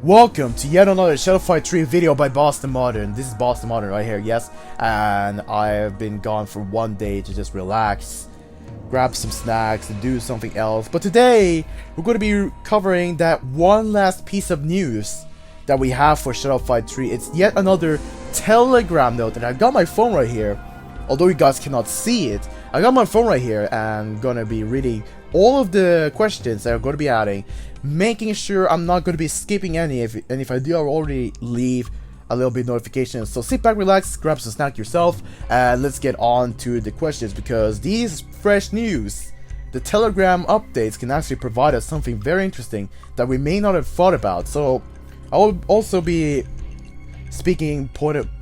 Welcome to yet another Shadow Fight 3 video by Boston Modern. This is Boston Modern right here, yes. And I've been gone for one day to just relax, grab some snacks, and do something else. But today, we're going to be covering that one last piece of news that we have for Shadow Fight 3. It's yet another Telegram note, and I've got my phone right here. Although you guys cannot see it, I got my phone right here and gonna be reading all of the questions that I'm gonna be adding, making sure I'm not gonna be skipping any. And if I do, I'll already leave a little bit notifications. So sit back, relax, grab some snack yourself, and let's get on to the questions, because these fresh news, the Telegram updates, can actually provide us something very interesting that we may not have thought about. So I will also be speaking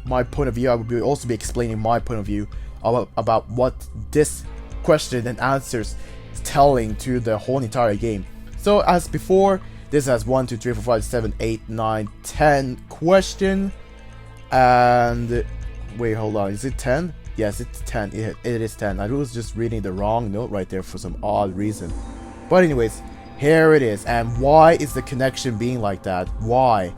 my point of view. I will also be explaining my point of view about what this question and answers is telling to the whole entire game. So as before, this has 1, 2, 3, 4, 5, 7, 8, 9, 10 question. And wait, hold on, is it 10? Yes, it's 10. It is 10. I was just reading the wrong note right there for some odd reason. But anyways, here it is. And why is the connection being like that? Why?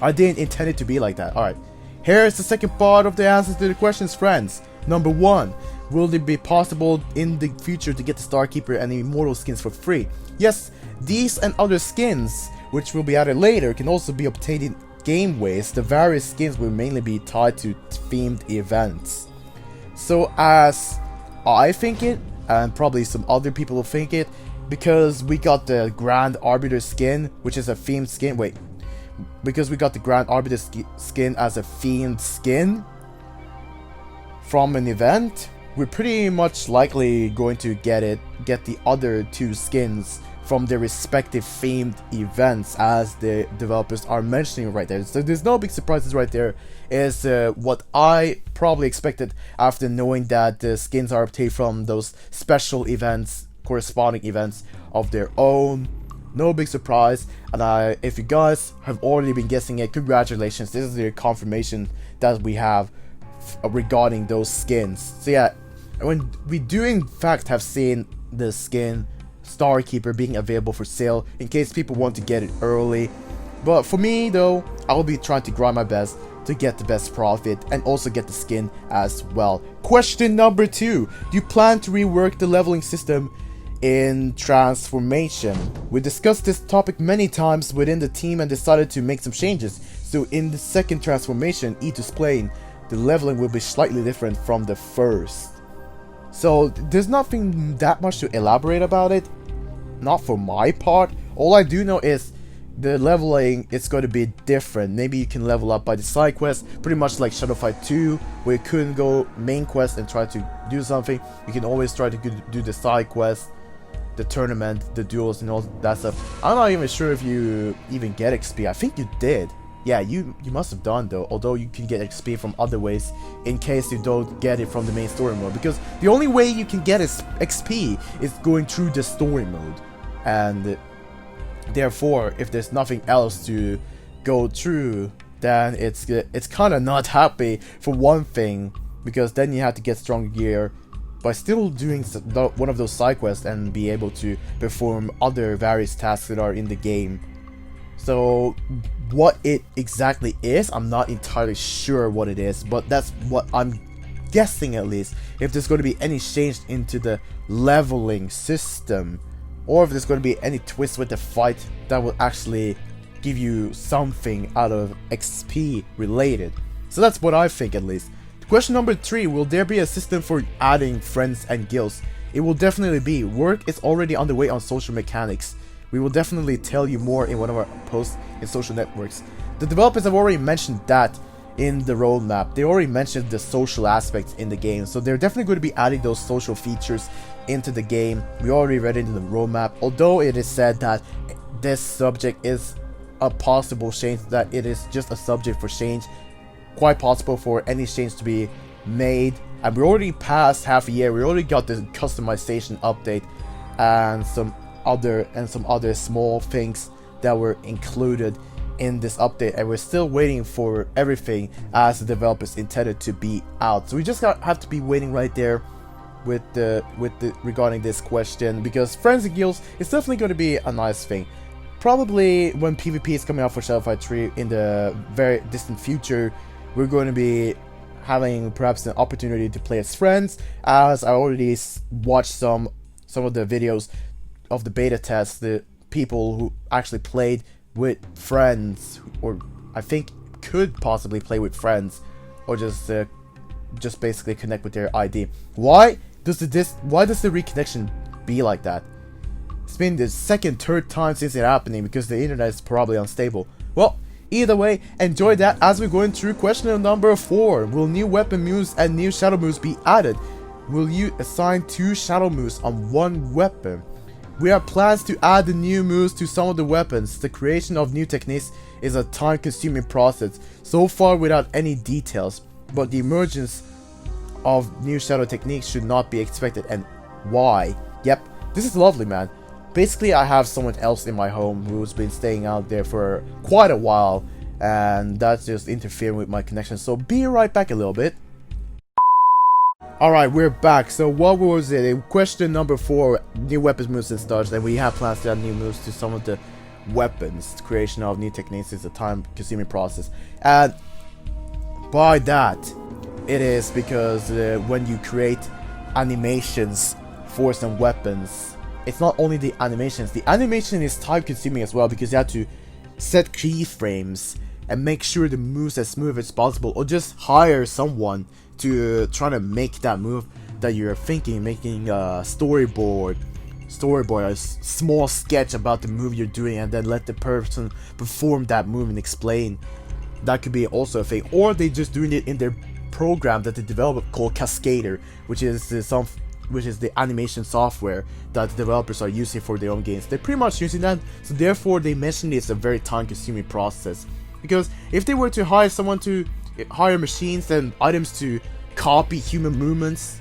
I didn't intend it to be like that. Alright, here's the second part of the answers to the questions, friends. Number 1, will it be possible in the future to get the Starkeeper and the Immortals skins for free? Yes, these and other skins, which will be added later, can also be obtained in gameways. The various skins will mainly be tied to themed events. So as I think it, and probably some other people will think it, because we got the Grand Arbiter skin, which is a themed skin. Wait. Because we got the Grand Arbiter skin as a themed skin from an event, we're pretty much likely going to get the other two skins from their respective themed events, as the developers are mentioning right there. So there's no big surprises right there. Is what I probably expected after knowing that the skins are obtained from those special events, corresponding events of their own. No big surprise. And if you guys have already been guessing it, congratulations. This is the confirmation that we have regarding those skins. So yeah, when we do in fact have seen the skin Starkeeper being available for sale in case people want to get it early. But for me though, I will be trying to grind my best to get the best profit and also get the skin as well. Question number 2, do you plan to rework the leveling system in transformation? We discussed this topic many times within the team and decided to make some changes. So in the second transformation, E2's plane, the leveling will be slightly different from the first. So there's nothing that much to elaborate about it, not for my part. All I do know is the leveling is going to be different. Maybe you can level up by the side quest, pretty much like Shadow Fight 2, where you couldn't go main quest and try to do something. You can always try to do the side quest, the tournament, the duels, and all that stuff. I'm not even sure if you even get XP. I think you did. Yeah, you must have done though, although you can get XP from other ways in case you don't get it from the main story mode, because the only way you can get XP is going through the story mode. And therefore, if there's nothing else to go through, then it's kind of not happy for one thing, because then you have to get stronger gear by still doing one of those side quests and be able to perform other various tasks that are in the game. So what it exactly is, I'm not entirely sure what it is, but that's what I'm guessing, at least, if there's going to be any change into the leveling system, or if there's going to be any twist with the fight that will actually give you something out of XP related. So that's what I think, at least. Question number 3, will there be a system for adding friends and guilds? It will definitely be. Work is already underway on social mechanics. We will definitely tell you more in one of our posts in social networks. The developers have already mentioned that in the roadmap. They already mentioned the social aspects in the game, so they're definitely going to be adding those social features into the game. We already read it in the roadmap, although it is said that this subject is a possible change, that it is just a subject for change. Quite possible for any change to be made, and we're already past half a year. We already got the customization update and some other small things that were included in this update, and we're still waiting for everything as the developers intended to be out. So we just have to be waiting right there with the regarding this question, because friends and guilds is definitely going to be a nice thing. probably when PvP is coming out for Shadow Fight 3 in the very distant future, we're going to be having perhaps an opportunity to play as friends, as I already watched some of the videos of the beta test, the people who actually played with friends, or I think could possibly play with friends, or just basically connect with their ID. Why does the reconnection be like that? It's been the second, third time since it happening because the internet is probably unstable. Well, either way, enjoy that as we're going through question number 4. Will new weapon moves and new shadow moves be added? Will you assign 2 shadow moves on 1 weapon? We have plans to add the new moves to some of the weapons. The creation of new techniques is a time-consuming process, so far without any details, but the emergence of new shadow techniques should not be expected. And why? Yep, this is lovely, man. Basically, I have someone else in my home who's been staying out there for quite a while, and that's just interfering with my connection, so be right back a little bit. Alright, we're back. So what was it? In question number 4, new weapons moves and such, and we have plans to add new moves to some of the weapons. The creation of new techniques is a time-consuming process, and by that, it is because when you create animations for some weapons, it's not only the animations. The animation is time-consuming as well because you have to set keyframes and make sure the move's as smooth as possible, or just hire someone to try to make that move that you're thinking, making a storyboard, a small sketch about the move you're doing, and then let the person perform that move and explain. That could be also a thing, or they just doing it in their program that they develop called Cascader, which is the animation software that the developers are using for their own games. They're pretty much using that, so therefore they mentioned it's a very time-consuming process. Because if they were to hire machines and items to copy human movements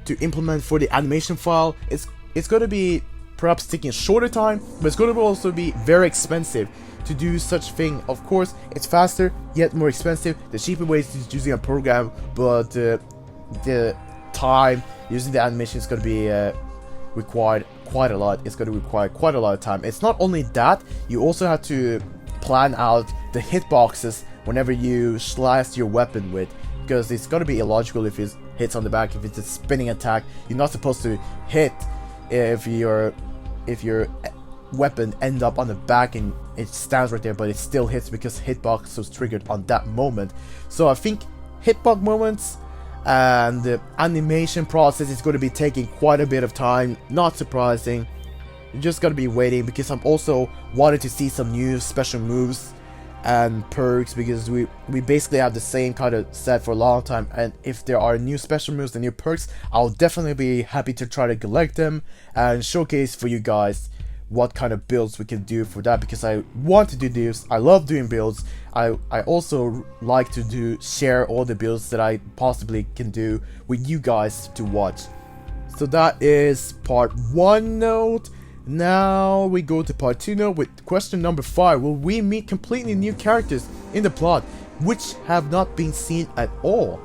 to implement for the animation file, it's going to be perhaps taking a shorter time, but it's going to also be very expensive to do such thing. Of course, it's faster yet more expensive. The cheaper way is just using a program, but the time using the animation is going to be required quite a lot. It's going to require quite a lot of time. It's not only that, you also have to plan out the hitboxes whenever you slice your weapon with, because it's going to be illogical if it hits on the back. If it's a spinning attack, you're not supposed to hit if your weapon end up on the back and it stands right there, but it still hits because hitbox was triggered on that moment. So I think hitbox moments and the animation process is going to be taking quite a bit of time. Not surprising. You're just going to be waiting, because I'm also wanted to see some new special moves and perks, because we basically have the same kind of set for a long time, and if there are new special moves and new perks, I'll definitely be happy to try to collect them and showcase for you guys what kind of builds we can do for that, because I want to do this. I love doing builds. I also like to share all the builds that I possibly can do with you guys to watch. So that is part 1 note. Now we go to part 2 note with question number 5. Will we meet completely new characters in the plot which have not been seen at all?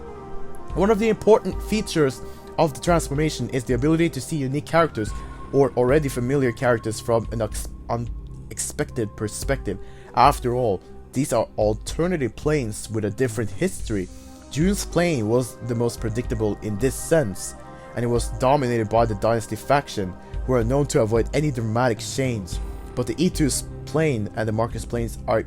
One of the important features of the transformation is the ability to see unique characters or already familiar characters from an unexpected perspective. After all, these are alternative planes with a different history. June's plane was the most predictable in this sense, and it was dominated by the Dynasty faction, who are known to avoid any dramatic change. But the E2's plane and the Marcus planes are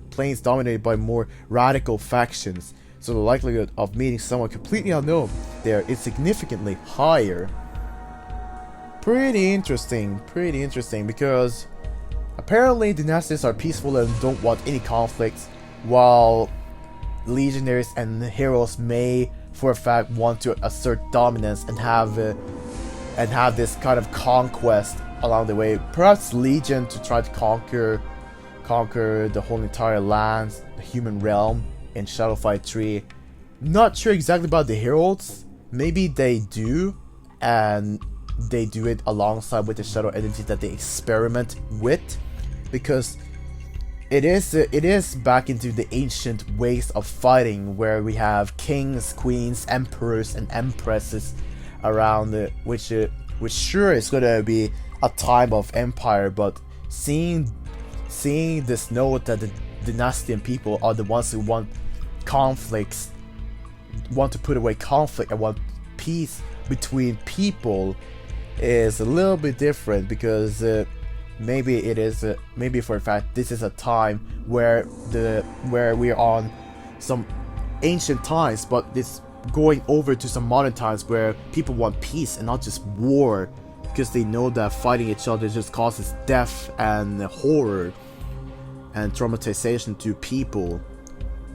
planes dominated by more radical factions, so the likelihood of meeting someone completely unknown there is significantly higher. Pretty interesting, because apparently Dynasties are peaceful and don't want any conflicts, while Legionaries and Heroes may for a fact want to assert dominance and have this kind of conquest along the way. Perhaps Legion to try to conquer the whole entire lands, the human realm in Shadow Fight 3. Not sure exactly about the Heralds. Maybe they do, and they do it alongside with the Shadow Energy that they experiment with, because it is back into the ancient ways of fighting, where we have kings, queens, emperors, and empresses around it, which sure is gonna be a time of empire, but seeing seeing this note that the Dynastian people are the ones who want conflicts, want to put away conflict and want peace between people is a little bit different, because maybe it is maybe for a fact this is a time where we are on some ancient times, but it's going over to some modern times where people want peace and not just war, because they know that fighting each other just causes death and horror and traumatization to people.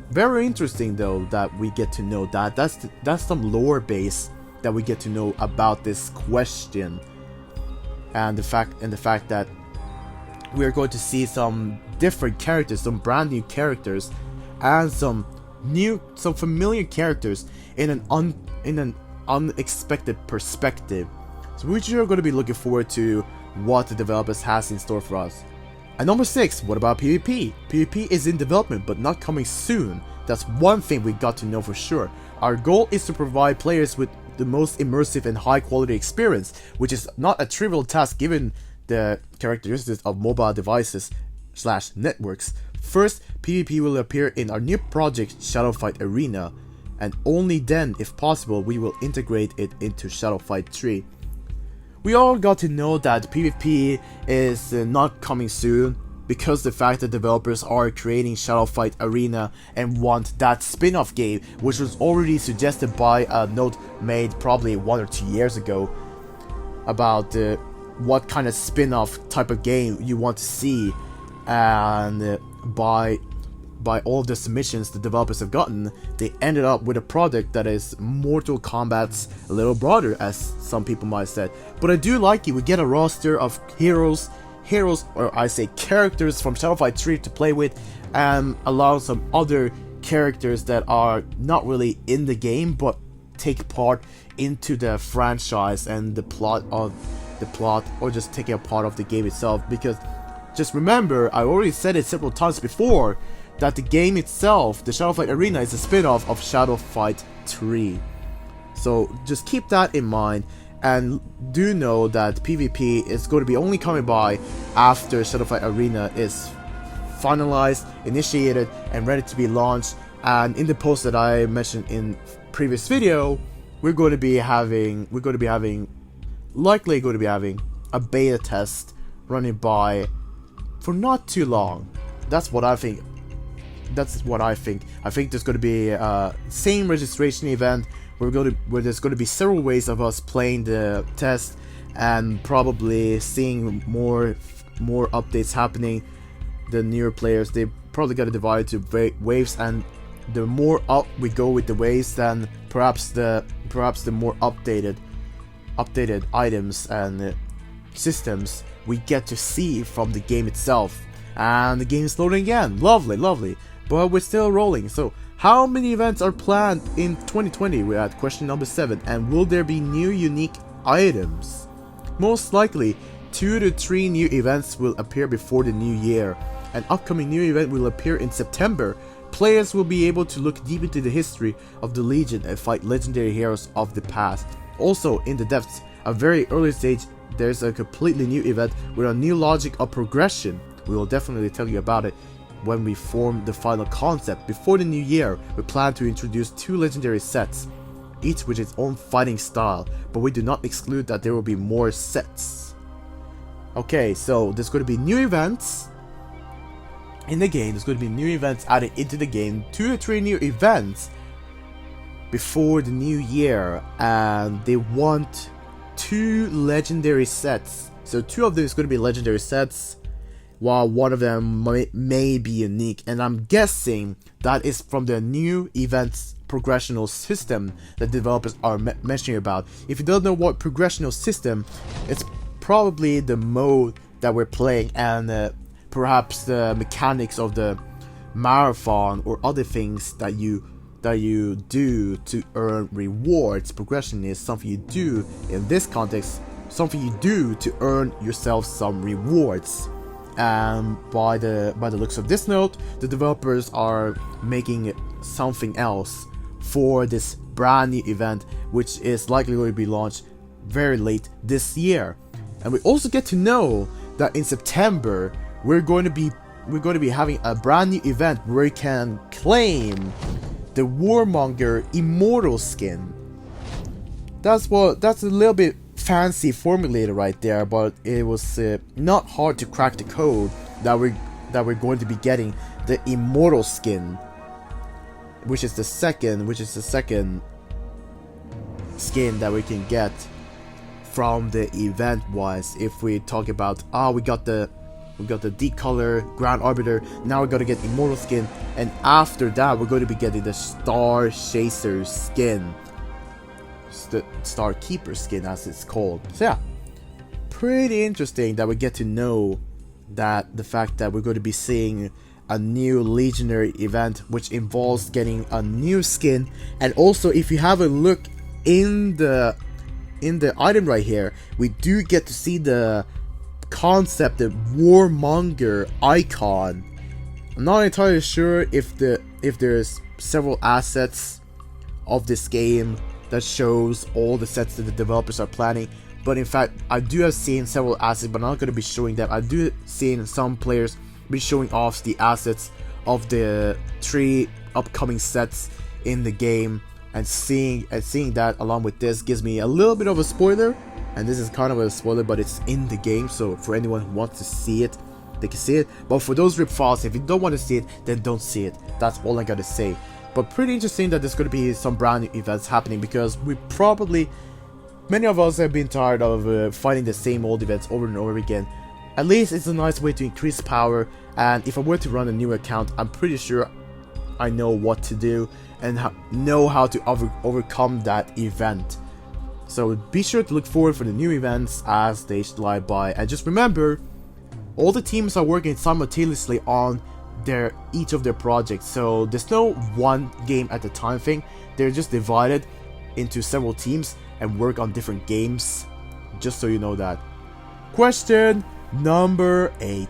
Very interesting though that we get to know that. That's some lore base that we get to know about this question, and the fact that we are going to see some different characters, some brand new characters, and some familiar characters in an unexpected perspective. So we are going to be looking forward to what the developers has in store for us. And number 6, what about PvP? PvP is in development but not coming soon. That's one thing we got to know for sure. Our goal is to provide players with the most immersive and high quality experience, which is not a trivial task given the characteristics of mobile devices / networks. First, PvP will appear in our new project Shadowfight Arena, and only then, if possible, we will integrate it into Shadowfight 3. We all got to know that PvP is not coming soon, because the fact that developers are creating Shadowfight Arena and want that spin-off game, which was already suggested by a note made probably 1 or 2 years ago about what kind of spin-off type of game you want to see, and by all of the submissions the developers have gotten, they ended up with a product that is Mortal Kombat's little brother, as some people might have said. But I do like it. We get a roster of heroes, or I say characters from Shadowfight 3 to play with, and allow some other characters that are not really in the game but take part into the franchise and the plot, or just taking a part of the game itself. Because just remember, I already said it several times before, that the game itself, the Shadowfight Arena, is a spin-off of Shadowfight 3. So just keep that in mind, and do know that PvP is going to be only coming by after Shadowfight Arena is finalized, initiated, and ready to be launched. And in the post that I mentioned in previous video, we're going to be having a beta test running by for not too long. That's what I think. I think there's going to be a same registration event where there's going to be several ways of us playing the test, and probably seeing more updates happening. The newer players, they probably got to divide to waves, and the more up we go with the waves, then perhaps the more updated items and systems we get to see from the game itself. And the game is loading again. Lovely. But we're still rolling. So how many events are planned in 2020? We're at question number 7. And will there be new unique items? Most likely 2 to 3 new events will appear before the new year. An upcoming new event will appear in September. Players will be able to look deep into the history of the Legion and fight legendary heroes of the past. Also, in the depths, a very early stage, there's a completely new event with a new logic of progression. We will definitely tell you about it when we form the final concept. Before the new year, we plan to introduce 2 legendary sets, each with its own fighting style, but we do not exclude that there will be more sets. Okay, so there's going to be new events in the game. There's going to be new events added into the game, 2 to 3 new events before the new year, and they want 2 legendary sets. So 2 of them is going to be legendary sets, while one of them may be unique, and I'm guessing that is from the new events progressional system that developers are mentioning about. If you don't know what progressional system, it's probably the mode that we're playing, and perhaps the mechanics of the marathon or other things that you do to earn rewards. Progression is something you do in this context, something you do to earn yourself some rewards. And by the looks of this note, the developers are making something else for this brand new event, which is likely going to be launched very late this year. And we also get to know that in September we're going to be we're going to be having a brand new event where you can claim the Warmonger Immortal skin. That's a little bit fancy formulated right there, but it was not hard to crack the code that we're going to be getting the Immortal skin, which is the second skin that we can get from the event wise. If we talk about we got the decolor Grand Arbiter, now we're gonna get Immortal skin, and after that we're going to be getting the Star Chaser skin, the Star Keeper skin as it's called. So yeah, pretty interesting that we get to know that the fact that we're going to be seeing a new Legionary event which involves getting a new skin. And also, if you have a look in the item right here, we do get to see the concept, the Warmonger icon. I'm not entirely sure if there's several assets of this game that shows all the sets that the developers are planning, but in fact I do have seen several assets, but I'm not going to be showing them. I do seen some players be showing off the assets of the 3 upcoming sets in the game, and seeing that along with this gives me a little bit of a spoiler, and this is kind of a spoiler, but it's in the game, so for anyone who wants to see it, they can see it. But for those rip files, if you don't want to see it, then don't see it. That's all I gotta say. But pretty interesting that there's going to be some brand new events happening, because many of us have been tired of fighting the same old events over and over again. At least it's a nice way to increase power, and if I were to run a new account, I'm pretty sure I know what to do and know how to overcome that event. So be sure to look forward for the new events as they slide by, and just remember, all the teams are working simultaneously on each of their projects, so there's no one game at a time thing. They're just divided into several teams and work on different games, just so you know that. Question number 8.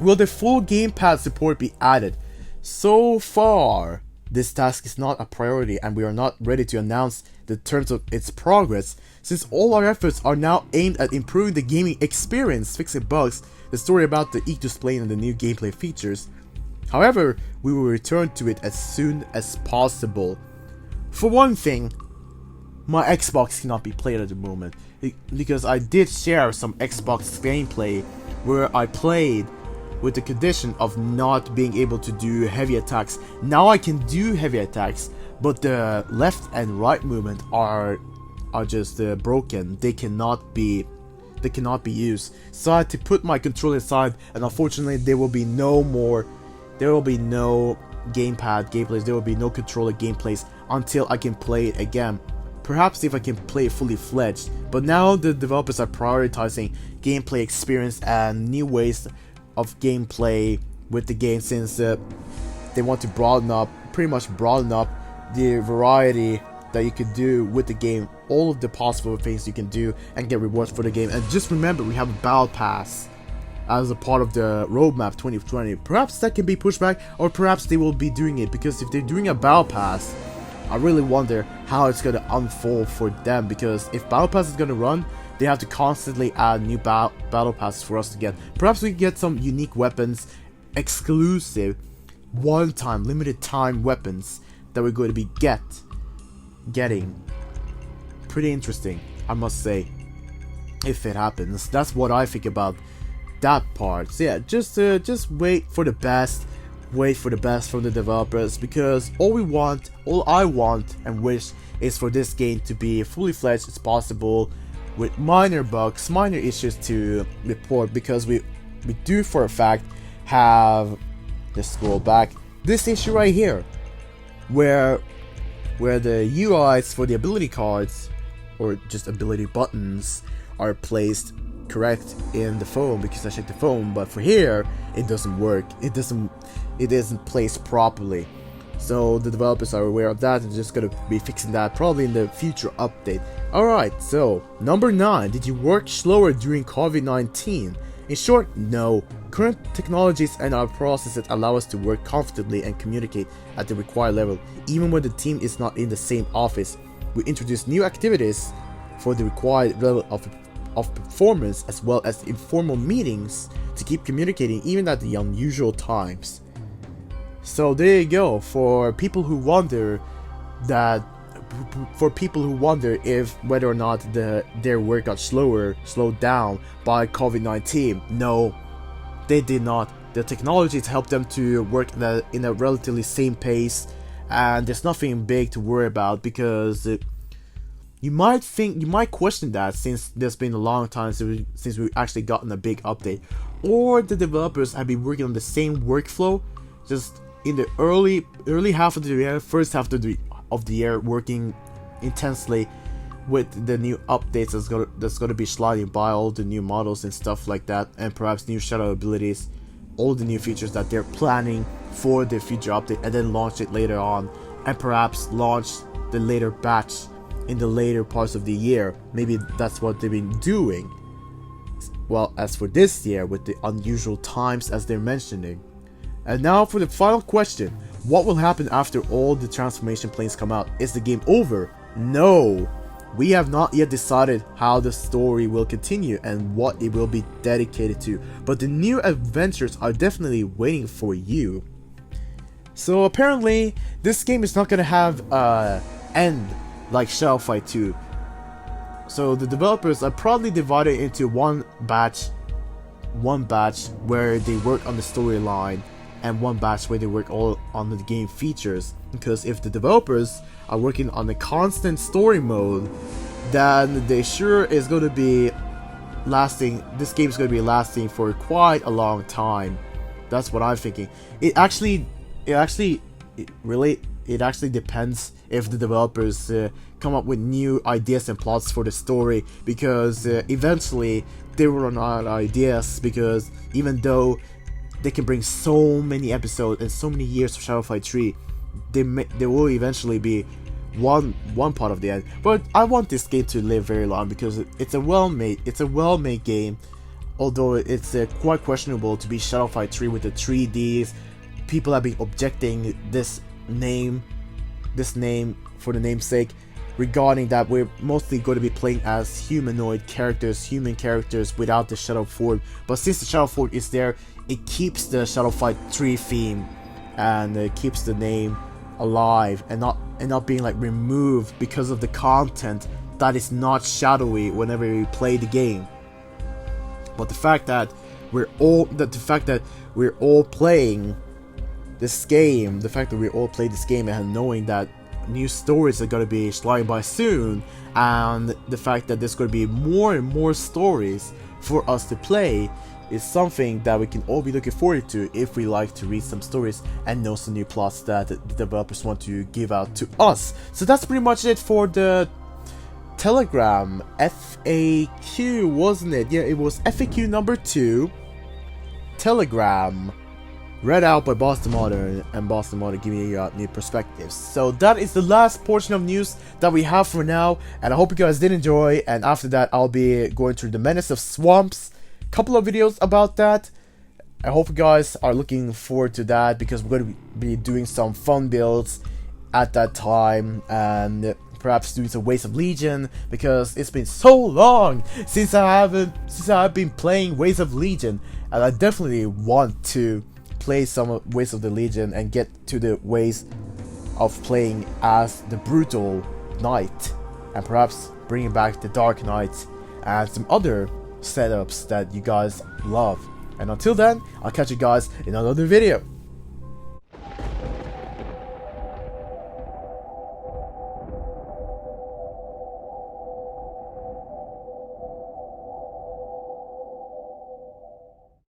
Will the full gamepad support be added? So far, this task is not a priority, and we are not ready to announce the terms of its progress, since all our efforts are now aimed at improving the gaming experience, fixing bugs, the story about the e-display, and the new gameplay features. However, we will return to it as soon as possible. For one thing, my Xbox cannot be played at the moment, because I did share some Xbox gameplay where I played with the condition of not being able to do heavy attacks. Now I can do heavy attacks, but the left and right movement are just broken. They cannot be used. So I had to put my controller aside, and unfortunately there will be no gamepad gameplays, there will be no controller gameplays until I can play it again. Perhaps if I can play it fully fledged. But now the developers are prioritizing gameplay experience and new ways of gameplay with the game, since they want to pretty much broaden up the variety that you could do with the game, all of the possible things you can do and get rewards for the game. And just remember, we have a battle pass as a part of the roadmap 2020. Perhaps that can be pushed back, or perhaps they will be doing it, because if they're doing a battle pass, I really wonder how it's going to unfold for them, because if battle pass is going to run, they have to constantly add new battle passes for us to get. Perhaps we can get some unique weapons, exclusive, one-time, limited time weapons that we're going to be getting. Pretty interesting, I must say, if it happens. That's what I think about that part. So yeah, just wait for the best. Wait for the best from the developers, because all I want and wish is for this game to be fully fledged as possible, with minor bugs, minor issues to report, because we do for a fact have, just scroll back, this issue right here, where the UIs for the ability cards, or just ability buttons, are placed correct in the phone, because I checked the phone, but for here it doesn't work. It isn't placed properly. So the developers are aware of that and just gonna be fixing that probably in the future update. Alright, so number 9, did you work slower during COVID-19? In short, no. Current technologies and our processes allow us to work comfortably and communicate at the required level, even when the team is not in the same office. We introduce new activities for the required level of of performance as well as informal meetings to keep communicating even at the unusual times. So there you go, for people who wonder if whether or not their work got slowed down by COVID-19. No, they did not. The technology helped them to work in a relatively same pace, and there's nothing big to worry about, because you might question that, since there's been a long time since we've actually gotten a big update, or the developers have been working on the same workflow, just in the early half of the year, first half of the year, working intensely with the new updates that's gonna be sliding by, all the new models and stuff like that, and perhaps new shadow abilities, all the new features that they're planning for the future update, and then launch it later on, and perhaps launch the later batch in the later parts of the year. Maybe that's what they've been doing. Well, as for this year, with the unusual times as they're mentioning. And now for the final question: what will happen after all the transformation planes come out? Is the game over? No! We have not yet decided how the story will continue and what it will be dedicated to, but the new adventures are definitely waiting for you. So apparently, this game is not gonna have end like Shadow Fight 2. So the developers are probably divided into one batch where they work on the storyline, and one batch where they work all on the game features. Because if the developers are working on the constant story mode, then they sure is going to be lasting. This game is going to be lasting for quite a long time. That's what I'm thinking. It actually depends if the developers come up with new ideas and plots for the story, because eventually they will run out of ideas, because even though they can bring so many episodes and so many years of Shadow Fight 3, there will eventually be one part of the end. But I want this game to live very long, because it's a well-made game. Although it's quite questionable to be Shadow Fight 3 with the 3Ds. People have been objecting this name for the namesake, regarding that we're mostly going to be playing as human characters without the shadow form. But since the shadow form is there, it keeps the Shadow Fight 3 theme, and it keeps the name alive and not being like removed because of the content that is not shadowy whenever we play the game. But the fact that we're all playing this game, and knowing that new stories are going to be sliding by soon, and the fact that there's going to be more and more stories for us to play, is something that we can all be looking forward to if we like to read some stories and know some new plots that the developers want to give out to us. So that's pretty much it for the Telegram FAQ, wasn't it? Yeah, it was FAQ number 2, Telegram, read out by Boston Modern, and Boston Modern giving you out new perspectives. So that is the last portion of news that we have for now, and I hope you guys did enjoy. And after that, I'll be going through the Menace of Swamps, couple of videos about that. I hope you guys are looking forward to that, because we're going to be doing some fun builds at that time, and perhaps doing some Ways of Legion, because it's been so long since I've been playing Ways of Legion, and I definitely want to play some Ways of the Legion and get to the ways of playing as the Brutal Knight, and perhaps bringing back the Dark Knight and some other setups that you guys love. And until then, I'll catch you guys in another video.